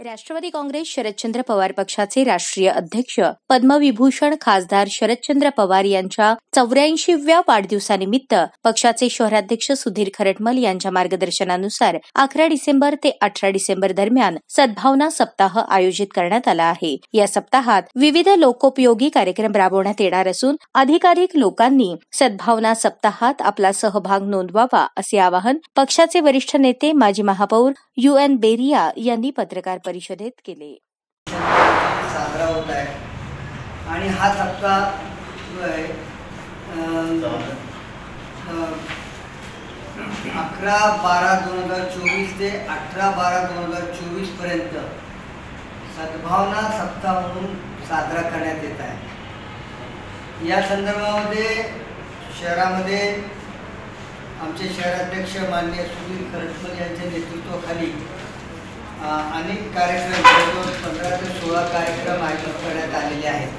राष्ट्रवादी काँग्रेस शरदचंद्र पवार पक्षाचे राष्ट्रीय अध्यक्ष पद्मविभूषण खासदार शरदचंद्र पवार यांच्या 84व्या वाढदिवसानिमित्त पक्षाचे शहराध्यक्ष सुधीर खरटमल यांच्या मार्गदर्शनानुसार 11 डिसेंबर ते 18 डिसेंबर दरम्यान सद्भावना सप्ताह आयोजित करण्यात आला आहे। या सप्ताहात विविध लोकोपयोगी कार्यक्रम राबवण्यात येणार असून अधिकाधिक लोकांनी सद्भावना सप्ताहात आपला सहभाग नोंदवावा असे आवाहन पक्षाचे वरिष्ठ नेते माजी महापौर UN बेरिया यांनी पत्रकार परिषदेत केले। साजरा होत आहे आणि हा सप्ताह जो आहे 11/12/2024 ते 18/12/2024 पर्यंत सद्भावना सप्ताह म्हणून साजरा करण्यात येत आहे। या संदर्भामध्ये शहरामध्ये आमचे शहराध्यक्ष माननीय सुधीर खरटमल यांच्या नेतृत्वाखाली अनेक कार्यक्रम 15 ते 16 कार्यक्रम आयोजित करण्यात आलेले आहेत।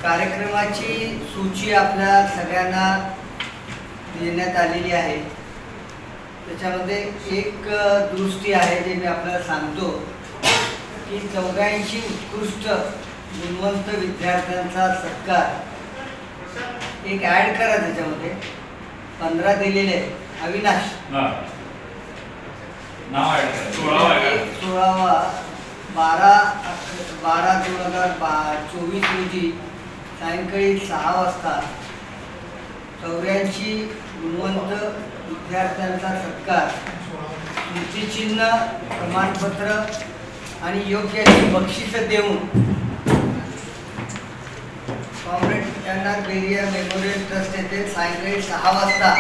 कार्यक्रमाची सूची आपल्या सगळ्यांना देण्यात आलेली आहे। त्याच्यामध्ये एक दृष्टी आहे जे मी आपल्याला सांगतो की 84 उत्कृष्ट गुणवंत विद्यार्थ्यांचा सत्कार एक ॲड करा। त्याच्यामध्ये 15 दिलेले अविनाश नाव ॲड करा। 16वा 12/12/2024 रोजी सायंकाळी 6 वाजता 84 गुणवंत विद्यार्थ्यांचा सत्कार, स्मृतिचिन्ह, प्रमाणपत्र आणि योग्य अशी बक्षिसं देऊन कॉम्रेड बेरिया मेमोरियल ट्रस्ट येथे सायंकाळी 6 वाजता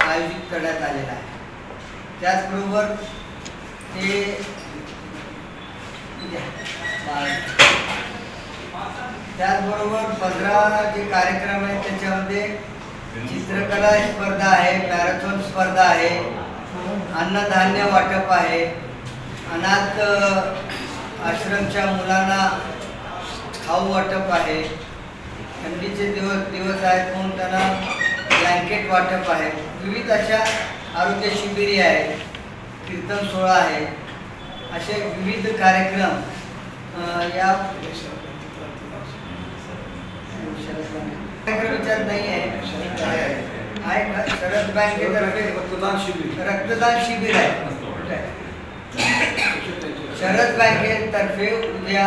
आयोजित करण्यात आलेला आहे। त्याचबरोबर त्याचबरोबर 15 जे कार्यक्रम आहेत त्याच्यामध्ये चित्रकला स्पर्धा आहे, मॅरेथॉन स्पर्धा आहे, अन्नधान्य वाटप आहे, अनाथ आश्रमच्या मुलांना खाऊ वाटप आहे, थंडीचे दिवस आहेत म्हणून त्यांना ब्लँकेट वाटप आहे, विविध अशा आरोग्य शिबिरी आहे, कीर्तन सोहळा आहे, असे विविध कार्यक्रम या विचार नाही आहे का? शरद बँकेतर्फे रक्तदान शिबिर आहे। शरद बँकेतर्फे उद्या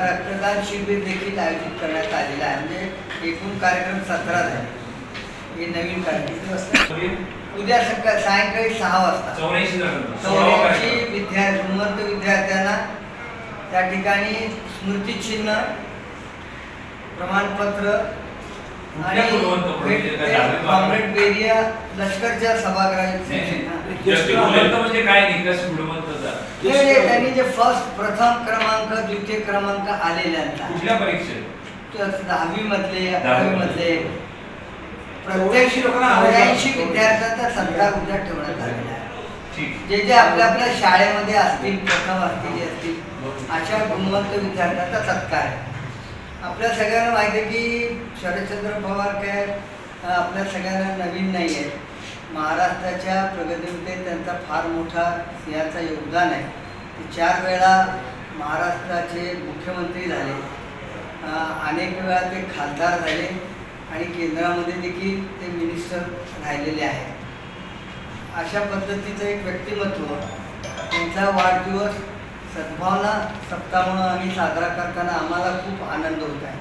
रक्तदान शिबिर देखील आयोजित करण्यात आलेला आहे। म्हणजे एकूण कार्यक्रम 17 आहे। हे नवीन कार्यक्रम उद्या सायंकाळी 6 वाजता 84 गुणवंत विद्यार्थ्यांना त्या ठिकाणी स्मृतिचिन्ह, प्रमाणपत्र आणि कॉम्रेड बेरिया लष्करच्या सभागृहात त्यांनी जे प्रथम क्रमांक, द्वितीय क्रमांक आलेल्यांचा 10वी मधले, 11वी मधले प्रत्येक 84 विद्यार्थ्यांचा सत्कार उद्या ठेवण्यात आलेला आहे। जे आपल्या शाळेमध्ये असतील, प्रथम असतील अशा गुणवंत विद्यार्थ्यांचा सत्कार आहे। आपल्या सगळ्यांना माहिती आहे की शरदचंद्र पवार काय आपल्या सगळ्यांना नवीन नाही आहे। महाराष्ट्राच्या प्रगतीमध्ये त्यांचा फार मोठा सिंहाचा योगदान आहे। ते 4 वेळा महाराष्ट्राचे मुख्यमंत्री झाले, अनेक वेळा ते खासदार झाले आणि केंद्रामध्ये देखील ते मिनिस्टर राहिलेले आहेत। अशा पद्धतीचं एक व्यक्तिमत्व, त्यांचा वाढदिवस सद्भावना सप्ताह म्हणून आम्ही साजरा करताना आम्हाला खूप आनंद होत आहे।